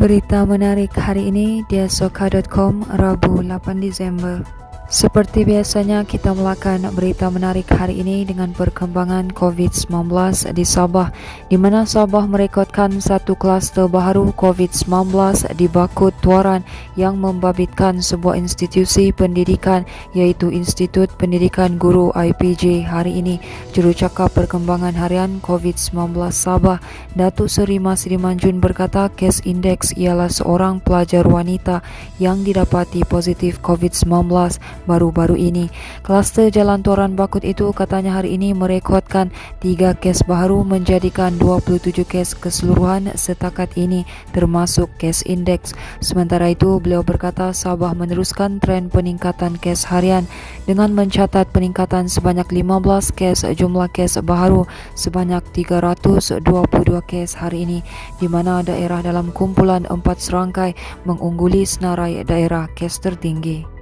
Berita menarik hari ini di asoka.com, Rabu 8 Desember. Seperti biasanya, kita mulakan berita menarik hari ini dengan perkembangan COVID-19 di Sabah, di mana Sabah merekodkan satu kluster baru COVID-19 di Bakut Tuaran yang membabitkan sebuah institusi pendidikan iaitu Institut Pendidikan Guru IPJ hari ini. Jurucakap Perkembangan Harian COVID-19 Sabah, Datuk Seri Masri Manjun berkata kes indeks ialah seorang pelajar wanita yang didapati positif COVID-19 baru-baru ini. Kluster Jalan Tuaran Bakut itu katanya hari ini merekodkan 3 kes baru menjadikan 27 kes keseluruhan setakat ini termasuk kes indeks. Sementara itu, beliau berkata Sabah meneruskan tren peningkatan kes harian dengan mencatat peningkatan sebanyak 15 kes jumlah kes baru sebanyak 322 kes hari ini, di mana daerah dalam kumpulan 4 serangkai mengungguli senarai daerah kes tertinggi.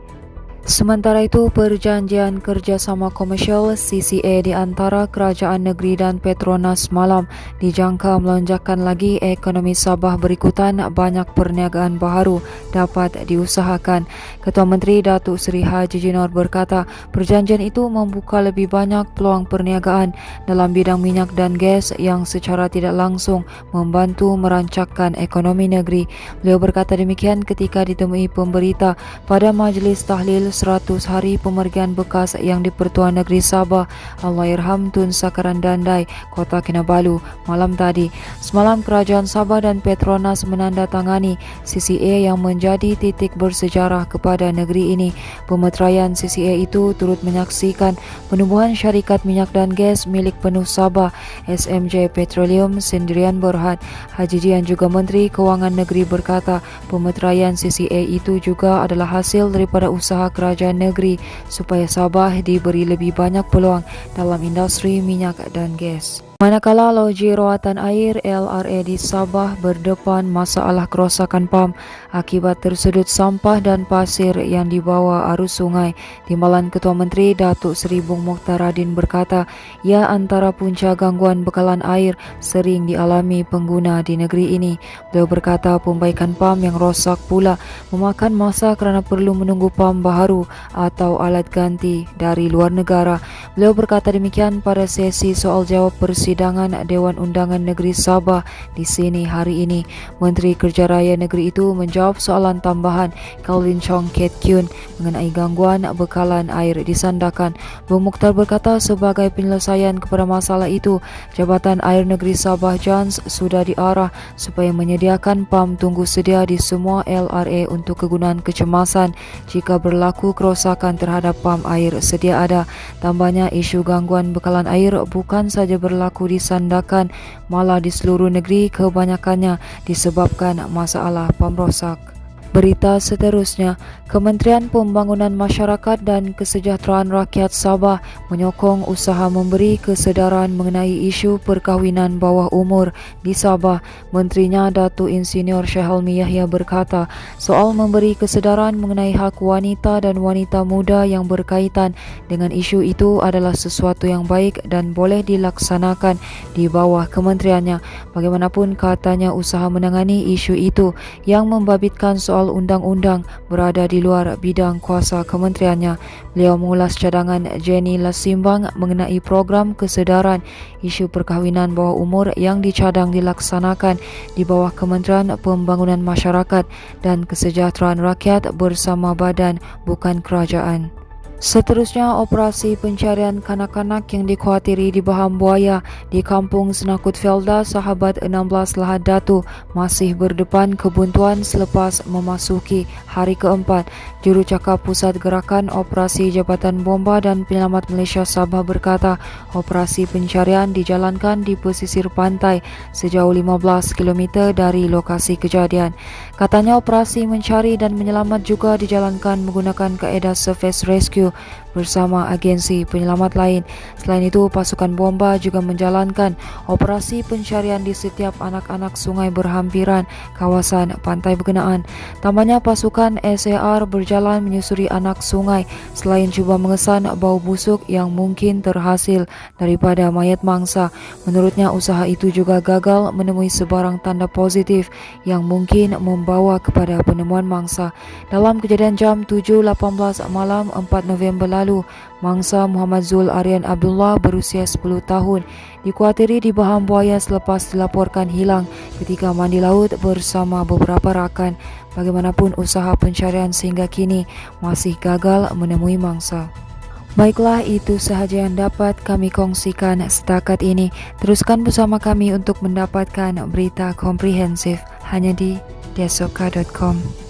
Sementara itu, perjanjian kerjasama komersial CCA di antara Kerajaan Negeri dan Petronas malam dijangka melonjakkan lagi ekonomi Sabah berikutan banyak perniagaan baru dapat diusahakan. Ketua Menteri Datuk Seri Haji Jinor berkata perjanjian itu membuka lebih banyak peluang perniagaan dalam bidang minyak dan gas yang secara tidak langsung membantu merancangkan ekonomi negeri. Beliau berkata demikian ketika ditemui pemberita pada Majlis Tahlil 100 hari pemergian bekas yang di-Pertuan Negeri Sabah Allahyarham Tun Sakaran Dandai, Kota Kinabalu malam tadi. Semalam Kerajaan Sabah dan Petronas menandatangani CCA yang menjadi titik bersejarah kepada negeri ini. Pemeteraian CCA itu turut menyaksikan penubuhan syarikat minyak dan gas milik penuh Sabah SMJ Petroleum Sendirian Berhad. Haji Jian juga Menteri Kewangan Negeri berkata pemeteraian CCA itu juga adalah hasil daripada usaha kerajaan negeri supaya Sabah diberi lebih banyak peluang dalam industri minyak dan gas. Manakala Loji Rawatan Air LRA di Sabah berdepan masalah kerosakan pam akibat tersudut sampah dan pasir yang dibawa arus sungai, Timbalan Ketua Menteri Datuk Seri Bung Mokhtar Radin berkata ia antara punca gangguan bekalan air sering dialami pengguna di negeri ini. Beliau berkata pembaikan pam yang rosak pula memakan masa kerana perlu menunggu pam baharu atau alat ganti dari luar negara. Beliau berkata demikian pada sesi soal jawab persidangan Dewan Undangan Negeri Sabah di sini hari ini. Menteri Kerja Raya Negeri itu menjawab soalan tambahan Calvin Chong Kiat Kyun mengenai gangguan bekalan air di Sandakan. Bung Mokhtar berkata sebagai penyelesaian kepada masalah itu, Jabatan Air Negeri Sabah JANS sudah diarah supaya menyediakan pam tunggu sedia di semua LRA untuk kegunaan kecemasan jika berlaku kerosakan terhadap pam air sedia ada. Tambahnya, isu gangguan bekalan air bukan saja berlaku di Sandakan, malah di seluruh negeri kebanyakannya disebabkan masalah pam rosak. Berita seterusnya, Kementerian Pembangunan Masyarakat dan Kesejahteraan Rakyat Sabah menyokong usaha memberi kesedaran mengenai isu perkahwinan bawah umur di Sabah. Menterinya Datuk Insinyur Syahalmi Yahya berkata, soal memberi kesedaran mengenai hak wanita dan wanita muda yang berkaitan dengan isu itu adalah sesuatu yang baik dan boleh dilaksanakan di bawah kementeriannya. Bagaimanapun katanya usaha menangani isu itu yang membabitkan soal undang-undang berada di luar bidang kuasa kementeriannya. Beliau mengulas cadangan Jenny Lasimbang mengenai program kesedaran isu perkahwinan bawah umur yang dicadang dilaksanakan di bawah Kementerian Pembangunan Masyarakat dan Kesejahteraan Rakyat bersama badan bukan kerajaan. Seterusnya, operasi pencarian kanak-kanak yang dikhawatiri di Baham Buaya di Kampung Senakut Felda Sahabat 16 Lahad Datu masih berdepan kebuntuan selepas memasuki hari keempat. Jurucakap Pusat Gerakan Operasi Jabatan Bomba dan Penyelamat Malaysia Sabah berkata operasi pencarian dijalankan di pesisir pantai sejauh 15 km dari lokasi kejadian. Katanya operasi mencari dan menyelamat juga dijalankan menggunakan kaedah surface rescue bersama agensi penyelamat lain. Selain itu, pasukan bomba juga menjalankan operasi pencarian di setiap anak-anak sungai berhampiran kawasan pantai berkenaan. Tambahnya, pasukan SAR berjalan menyusuri anak sungai selain cuba mengesan bau busuk yang mungkin terhasil daripada mayat mangsa. Menurutnya, usaha itu juga gagal menemui sebarang tanda positif yang mungkin membawa kepada penemuan mangsa. Dalam kejadian jam 7.18 malam 4 November lalu, mangsa Muhammad Zul Aryan Abdullah berusia 10 tahun dikuatiri di bahan buaya selepas dilaporkan hilang ketika mandi laut bersama beberapa rakan. Bagaimanapun, usaha pencarian sehingga kini masih gagal menemui mangsa. Baiklah, itu sahaja yang dapat kami kongsikan setakat ini. Teruskan bersama kami untuk mendapatkan berita komprehensif hanya di desoka.com.